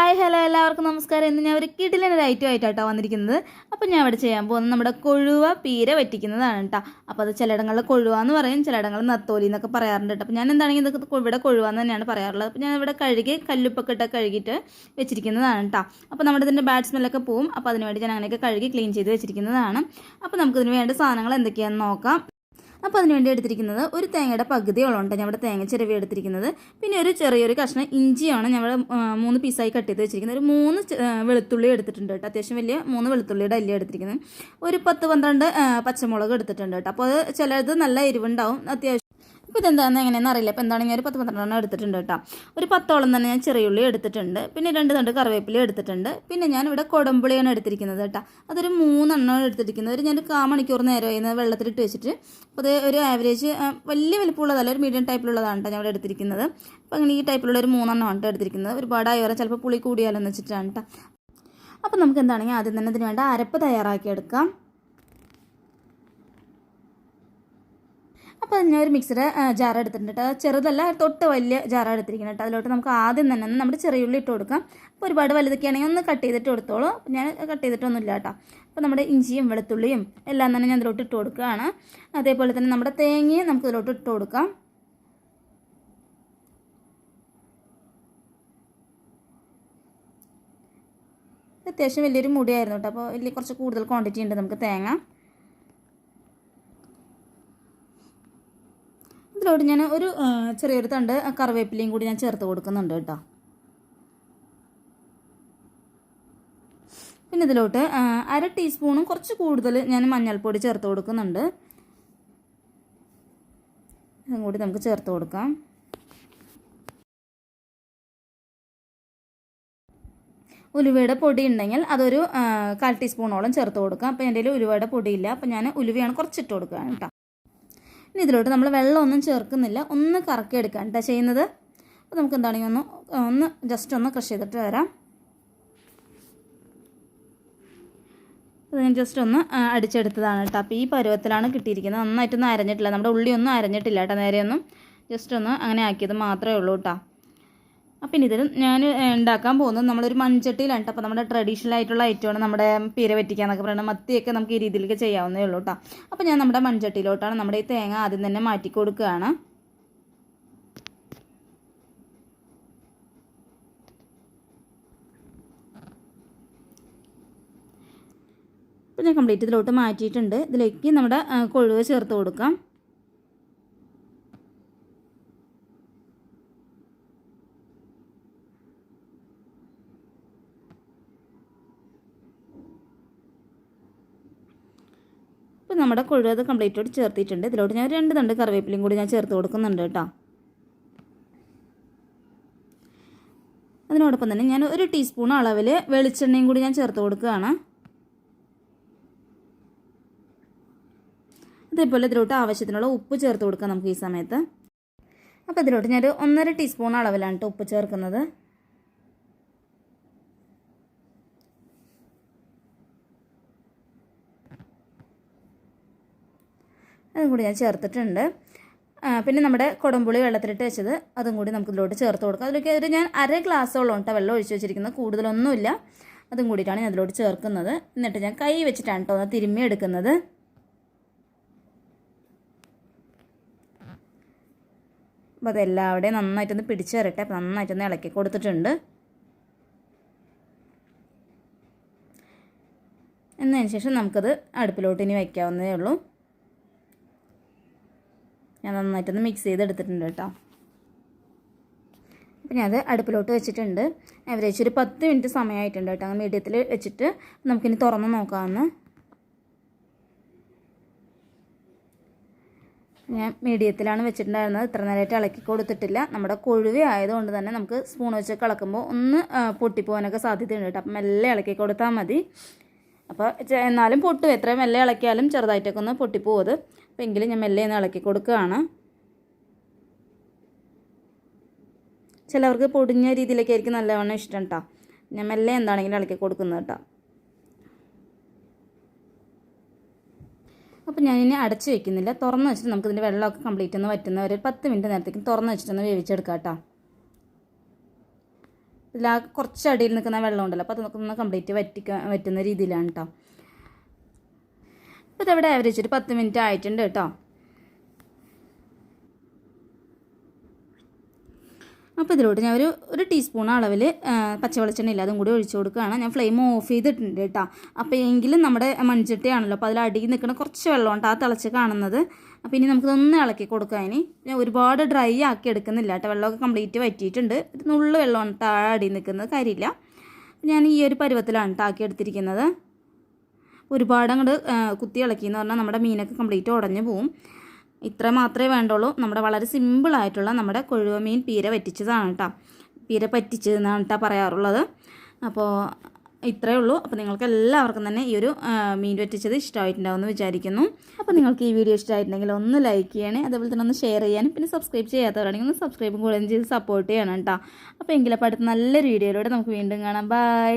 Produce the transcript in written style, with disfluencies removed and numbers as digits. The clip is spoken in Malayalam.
ഹായ് ഹലോ എല്ലാവർക്കും നമസ്കാരം. ഇന്ന് ഞാൻ ഒരു കിടിലൊരു ഐറ്റമായിട്ടാണ് വന്നിരിക്കുന്നത്. അപ്പോൾ ഞാൻ ഇവിടെ ചെയ്യാൻ പോകുന്നത് നമ്മുടെ കൊഴുവ പീര വറ്റിക്കുന്നതാണ് കേട്ടോ. അപ്പോൾ അത് ചിലയിടങ്ങളിൽ കൊഴുവ എന്ന് പറയും, ചിലയിടങ്ങളിൽ നത്തോലി എന്നൊക്കെ പറയാറുണ്ട് കേട്ടോ. അപ്പോൾ ഞാൻ എന്താണെങ്കിൽ ഇതൊക്കെ ഇവിടെ കൊഴുവ എന്ന് തന്നെയാണ് പറയാറുള്ളത്. അപ്പോൾ ഞാൻ ഇവിടെ കഴുകി കല്ലുപ്പൊക്കെ ഇട്ട് കഴുകിയിട്ട് വെച്ചിരിക്കുന്നതാണ് കേട്ടോ. അപ്പോൾ നമ്മുടെ ഇതിൻ്റെ ബാഡ് സ്മെല്ലൊക്കെ പോവും. അപ്പോൾ അതിനുവേണ്ടി ഞാൻ അങ്ങനെയൊക്കെ കഴുകി ക്ലീൻ ചെയ്ത് വെച്ചിരിക്കുന്നതാണ്. അപ്പോൾ നമുക്കിതിന് വേണ്ട സാധനങ്ങൾ എന്തൊക്കെയാണെന്ന് നോക്കാം. അപ്പോൾ അതിനുവേണ്ടി എടുത്തിരിക്കുന്നത് ഒരു തേങ്ങയുടെ പകുതിയോളമുണ്ട് ഞാൻ ഇവിടെ തേങ്ങ ചിരവി എടുത്തിരിക്കുന്നത്. പിന്നെ ഒരു ചെറിയൊരു കഷ്ണം ഇഞ്ചിയാണ് ഞങ്ങൾ 3 പീസായി കട്ട് ചെയ്ത് വെച്ചിരിക്കുന്നത്. ഒരു 3 വെളുത്തുള്ളി എടുത്തിട്ടുണ്ട് കേട്ടോ. അത്യാവശ്യം വലിയ 3 വെളുത്തുള്ളിയുടെ അല്ലി എടുത്തിരിക്കുന്നത്. ഒരു 10-12 പച്ചമുളക് എടുത്തിട്ടുണ്ട് കേട്ടോ. അപ്പോൾ അത് ചിലത് നല്ല എരിവുണ്ടാവും അത്യാവശ്യം. ഇപ്പോൾ ഇതെന്താണെന്ന് എങ്ങനെയാണെന്ന് അറിയില്ല. അപ്പോൾ എന്താണെങ്കിൽ ഒരു 10-12 എടുത്തിട്ടുണ്ട് കേട്ടോ. ഒരു 10ഓളം തന്നെ ഞാൻ ചെറിയുള്ളി എടുത്തിട്ടുണ്ട്. പിന്നെ 2 തണ്ട് കറിവേപ്പില എടുത്തിട്ടുണ്ട്. പിന്നെ ഞാനിവിടെ കുടംപുളിയാണ് എടുത്തിരിക്കുന്നത് കേട്ടോ. അതൊരു 3 എടുത്തിരിക്കുന്നത്. ഞാൻ 1/4 മണിക്കൂർ നേരമായി വെള്ളത്തിലിട്ട് വെച്ചിട്ട്. അപ്പോൾ അത് ഒരു ആവറേജ് വലിയ വലിപ്പമുള്ളതല്ല, ഒരു മീഡിയം ടൈപ്പിലുള്ളതാണ് കേട്ടോ ഞാൻ ഇവിടെ എടുത്തിരിക്കുന്നത്. അപ്പോൾ അങ്ങനെ ഈ ടൈപ്പിലുള്ള ഒരു 3 എടുത്തിരിക്കുന്നത്. ഒരുപാടായി വരാൻ ചിലപ്പോൾ പുളി കൂടിയാലെന്ന് വെച്ചിട്ടാണ് കേട്ടോ. അപ്പോൾ നമുക്ക് എന്താണെങ്കിൽ ആദ്യം തന്നെ ഇതിന് വേണ്ട അരപ്പ് തയ്യാറാക്കിയെടുക്കാം. അപ്പോൾ ഞാൻ ഒരു മിക്സിയുടെ ജാർ എടുത്തിട്ടുണ്ട് കേട്ടോ. ചെറുതല്ല, തൊട്ട് വലിയ ജാറാണ് എടുത്തിരിക്കുന്നത് കേട്ടോ. അതിലോട്ട് നമുക്ക് ആദ്യം തന്നെ നമ്മുടെ ചെറിയുള്ളി ഇട്ട് കൊടുക്കാം. അപ്പോൾ ഒരുപാട് വലുതൊക്കെ ആണെങ്കിൽ ഒന്ന് കട്ട് ചെയ്തിട്ട് കൊടുത്തോളൂ. അപ്പോൾ ഞാൻ കട്ട് ചെയ്തിട്ടൊന്നുമില്ല കേട്ടോ. അപ്പോൾ നമ്മുടെ ഇഞ്ചിയും വെളുത്തുള്ളിയും എല്ലാം തന്നെ ഞാൻ ഇതിലോട്ട് ഇട്ട് കൊടുക്കുകയാണ്. അതേപോലെ തന്നെ നമ്മുടെ തേങ്ങയും നമുക്ക് ഇതിലോട്ട് ഇട്ട് കൊടുക്കാം. അത്യാവശ്യം വലിയൊരു മുടിയായിരുന്നു കേട്ടോ. അപ്പോൾ കുറച്ച് കൂടുതൽ ക്വാണ്ടിറ്റി ഉണ്ട് നമുക്ക് തേങ്ങ. ഇതിലോട്ട് ഞാൻ ഒരു ചെറിയൊരു തണ്ട് കറിവേപ്പിലയും കൂടി ഞാൻ ചേർത്ത് കൊടുക്കുന്നുണ്ട് കേട്ടോ. പിന്നെ ഇതിലോട്ട് 1/2 ടീസ്പൂണും കുറച്ച് കൂടുതൽ ഞാൻ മഞ്ഞൾപ്പൊടി ചേർത്ത് കൊടുക്കുന്നുണ്ട്. അതും കൂടി നമുക്ക് ചേർത്ത് കൊടുക്കാം. ഉലുവയുടെ പൊടി ഉണ്ടെങ്കിൽ അതൊരു 1/4 ടീസ്പൂണോളം ചേർത്ത് കൊടുക്കാം. അപ്പോൾ എൻ്റെ കയ്യിൽ ഉലുവയുടെ പൊടിയില്ല, അപ്പോൾ ഞാൻ ഉലുവയാണ് കുറച്ചിട്ട് കൊടുക്കുകയാണ് കേട്ടോ. ഇനി ഇതിലോട്ട് നമ്മൾ വെള്ളമൊന്നും ചേർക്കുന്നില്ല, ഒന്ന് കറക്കി എടുക്കാൻ കേട്ടോ ചെയ്യുന്നത്. അപ്പോൾ നമുക്ക് എന്താണെങ്കിൽ ഒന്ന് ജസ്റ്റ് ഒന്ന് ക്രഷ് ചെയ്തിട്ട് വരാം. അത് ഞാൻ ജസ്റ്റ് ഒന്ന് അടിച്ചെടുത്തതാണ് കേട്ടോ. അപ്പോൾ ഈ പരുവത്തിലാണ് കിട്ടിയിരിക്കുന്നത്. നന്നായിട്ടൊന്നും അരഞ്ഞിട്ടില്ല, നമ്മുടെ ഉള്ളി ഒന്നും അരഞ്ഞിട്ടില്ല കേട്ടോ. നേരെയൊന്നും ജസ്റ്റ് ഒന്ന് അങ്ങനെ ആക്കിയത് മാത്രമേ ഉള്ളൂ കേട്ടോ. അപ്പം ഇനി ഇതിൽ ഞാൻ ഉണ്ടാക്കാൻ പോകുന്നത് നമ്മളൊരു മൺചട്ടിയിലാണ് കേട്ടോ. അപ്പോൾ നമ്മുടെ ട്രഡീഷണൽ ആയിട്ടുള്ള ഐറ്റമാണ് നമ്മുടെ പീര വറ്റിക്കുക എന്നൊക്കെ പറയുന്നത്. മത്തിയൊക്കെ നമുക്ക് ഈ രീതിയിലേക്ക് ചെയ്യാവുന്നേ ഉള്ളൂ കേട്ടോ. അപ്പോൾ ഞാൻ നമ്മുടെ മൺചട്ടിയിലോട്ടാണ് നമ്മുടെ ഈ തേങ്ങ ആദ്യം തന്നെ മാറ്റി കൊടുക്കുകയാണ്. അപ്പോൾ ഞാൻ കംപ്ലീറ്റ് ഇതിലോട്ട് മാറ്റിയിട്ടുണ്ട്. ഇതിലേക്ക് നമ്മുടെ കൊഴുവ ചേർത്ത് കൊടുക്കാം. ഇപ്പോൾ നമ്മുടെ കൊഴുവ അത് കംപ്ലീറ്റോട് ചേർത്തിട്ടുണ്ട്. ഇതിലോട്ട് ഞാൻ 2 തണ്ട് കറിവേപ്പിലയും കൂടി ഞാൻ ചേർത്ത് കൊടുക്കുന്നുണ്ട് കേട്ടോ. അതിനോടൊപ്പം തന്നെ ഞാൻ 1 ടീസ്പൂൺ അളവിൽ വെളിച്ചെണ്ണയും കൂടി ഞാൻ ചേർത്ത് കൊടുക്കുകയാണ്. അതേപോലെ ഇതിലോട്ട് ആവശ്യത്തിനുള്ള ഉപ്പ് ചേർത്ത് കൊടുക്കാം നമുക്ക് ഈ സമയത്ത്. അപ്പോൾ ഇതിലോട്ട് ഞാൻ 1.5 ടീസ്പൂൺ അളവിലാണ് കേട്ടോ ഉപ്പ് ചേർക്കുന്നത്. അതും കൂടി ഞാൻ ചേർത്തിട്ടുണ്ട്. പിന്നെ നമ്മുടെ കുടംപുളി വെള്ളത്തിലിട്ട് വെച്ചത് അതും കൂടി നമുക്ക് ഇതിലോട്ട് ചേർത്ത് കൊടുക്കാം. അതിലേക്ക് ഞാൻ 1/2 ഗ്ലാസ്സോളം കേട്ടോ വെള്ളം ഒഴിച്ച് വെച്ചിരിക്കുന്നത്, കൂടുതലൊന്നുമില്ല. അതും കൂടിയിട്ടാണ് ഞാൻ അതിലോട്ട് ചേർക്കുന്നത്. എന്നിട്ട് ഞാൻ കൈ വെച്ചിട്ടാണ് കേട്ടോ ഒന്ന് തിരുമ്മി എടുക്കുന്നത്. അപ്പോൾ അതെല്ലാവിടെയും നന്നായിട്ടൊന്ന് പിടിച്ച് തരട്ടെ. അപ്പോൾ നന്നായിട്ടൊന്ന് ഇളക്കി കൊടുത്തിട്ടുണ്ട്. എന്നതിന് ശേഷം നമുക്കത് അടുപ്പിലോട്ട് ഇനി വയ്ക്കാവുന്നതേ ഉള്ളൂ. ഞാൻ നന്നായിട്ടൊന്ന് മിക്സ് ചെയ്തെടുത്തിട്ടുണ്ട് കേട്ടോ. അപ്പോൾ ഞാനത് അടുപ്പിലോട്ട് വെച്ചിട്ടുണ്ട്. ഏകദേശം ഒരു 10 മിനിറ്റ് സമയമായിട്ടുണ്ട് കേട്ടോ. മീഡിയത്തിൽ വെച്ചിട്ട് നമുക്കിനി തുറന്ന് നോക്കാമെന്ന്. ഞാൻ മീഡിയത്തിലാണ് വെച്ചിട്ടുണ്ടായിരുന്നത്. ഇത്ര നേരമായിട്ട് ഇളക്കി കൊടുത്തിട്ടില്ല. നമ്മുടെ കൊഴുവ ആയതുകൊണ്ട് തന്നെ നമുക്ക് സ്പൂൺ വെച്ച് ഇളക്കുമ്പോൾ ഒന്ന് പൊട്ടിപ്പോകാനൊക്കെ സാധ്യതയുണ്ട് കേട്ടോ. അപ്പം മെല്ലെ ഇളക്കി കൊടുത്താൽ മതി. അപ്പോൾ എന്നാലും പൊട്ടും, എത്രയും മെല്ലെ ഇളക്കിയാലും ചെറുതായിട്ടൊക്കെ ഒന്ന് പൊട്ടിപ്പോകും. അപ്പോൾ എങ്കിലും ഞാൻ മെല്ലെ ഒന്ന് ഇളക്കി കൊടുക്കുകയാണ്. ചിലവർക്ക് പൊടിഞ്ഞ രീതിയിലൊക്കെ ആയിരിക്കും നല്ലവണ്ണം ഇഷ്ടം കേട്ടോ. ഞാൻ മെല്ലെ എന്താണെങ്കിലും ഇളക്കി കൊടുക്കുന്നത് കേട്ടോ. അപ്പോൾ ഞാനിനി അടച്ച് വയ്ക്കുന്നില്ല, തുറന്ന് വെച്ചിട്ട് നമുക്കിതിൻ്റെ വെള്ളമൊക്കെ കംപ്ലീറ്റ് ഒന്ന് വറ്റുന്ന ഒരു 10 മിനിറ്റ് നേരത്തേക്ക് തുറന്ന് വെച്ചിട്ടൊന്ന് വേവിച്ചെടുക്കാം കേട്ടോ. ഇതിലാ കുറച്ച് അടിയിൽ നിൽക്കുന്ന വെള്ളം ഉണ്ടല്ലോ, അപ്പോൾ അത് ഒന്ന് കംപ്ലീറ്റ് വറ്റുന്ന രീതിയിലാണ് കേട്ടോ. അപ്പോൾ ഇതവിടെ ആവറേജ് ഒരു 10 മിനിറ്റ് ആയിട്ടുണ്ട് കേട്ടോ. അപ്പോൾ ഇതിലോട്ട് ഞാൻ ഒരു ടീസ്പൂൺ അളവിൽ പച്ചവെളിച്ചെണ്ണയില്ല അതും കൂടി ഒഴിച്ചു കൊടുക്കുകയാണ്. ഞാൻ ഫ്ലെയിം ഓഫ് ചെയ്തിട്ടുണ്ട് കേട്ടോ. അപ്പോൾ എങ്കിലും നമ്മുടെ മൺചട്ടിയാണല്ലോ, അപ്പോൾ അതിൽ അടിയിൽ നിൽക്കുന്ന കുറച്ച് വെള്ളമുണ്ട് ആ തിളച്ച് കാണുന്നത്. അപ്പോൾ ഇനി നമുക്കിതൊന്ന് ഇളക്കി കൊടുക്കാം. ഇനി ഞാൻ ഒരുപാട് ഡ്രൈ ആക്കി എടുക്കുന്നില്ല കേട്ടോ, വെള്ളമൊക്കെ കംപ്ലീറ്റ് വറ്റിയിട്ടുണ്ട്. ഇത് നുള്ള വെള്ളമാണ് താഴെ അടിയിൽ നിൽക്കുന്നത്, കാര്യമില്ല. ഞാൻ ഈ ഒരു പരുവത്തിലാണ് ആക്കി എടുത്തിരിക്കുന്നത്. ഒരുപാട് അങ്ങോട്ട് കുത്തി ഇളക്കിയെന്ന് പറഞ്ഞാൽ നമ്മുടെ മീനൊക്കെ കംപ്ലീറ്റ് ഉടഞ്ഞു പോവും. ഇത്ര മാത്രമേ വേണ്ടുള്ളൂ. നമ്മുടെ വളരെ സിമ്പിളായിട്ടുള്ള നമ്മുടെ കൊഴുവ മീൻ പീര വറ്റിച്ചതാണ് കേട്ടോ. പീര പറ്റിച്ചതെന്നാണ് കേട്ടോ പറയാറുള്ളത്. അപ്പോൾ ഇത്രയേ ഉള്ളൂ. അപ്പോൾ നിങ്ങൾക്ക് എല്ലാവർക്കും തന്നെ ഈ ഒരു മീൻ വറ്റിച്ചത് ഇഷ്ടമായിട്ടുണ്ടാവുമെന്ന് വിചാരിക്കുന്നു. അപ്പോൾ നിങ്ങൾക്ക് ഈ വീഡിയോ ഇഷ്ടമായിട്ടുണ്ടെങ്കിൽ ഒന്ന് ലൈക്ക് ചെയ്യണേ, അതേപോലെ തന്നെ ഒന്ന് ഷെയർ ചെയ്യാനും പിന്നെ സബ്സ്ക്രൈബ് ചെയ്യാത്തവരാണെങ്കിൽ ഒന്ന് സബ്സ്ക്രൈബും കൂടെ ചെയ്ത് സപ്പോർട്ട് ചെയ്യണം കേട്ടോ. അപ്പോൾ എങ്കിലപ്പോൾ അടുത്ത നല്ലൊരു വീഡിയോയിലൂടെ നമുക്ക് വീണ്ടും കാണാം. ബൈ.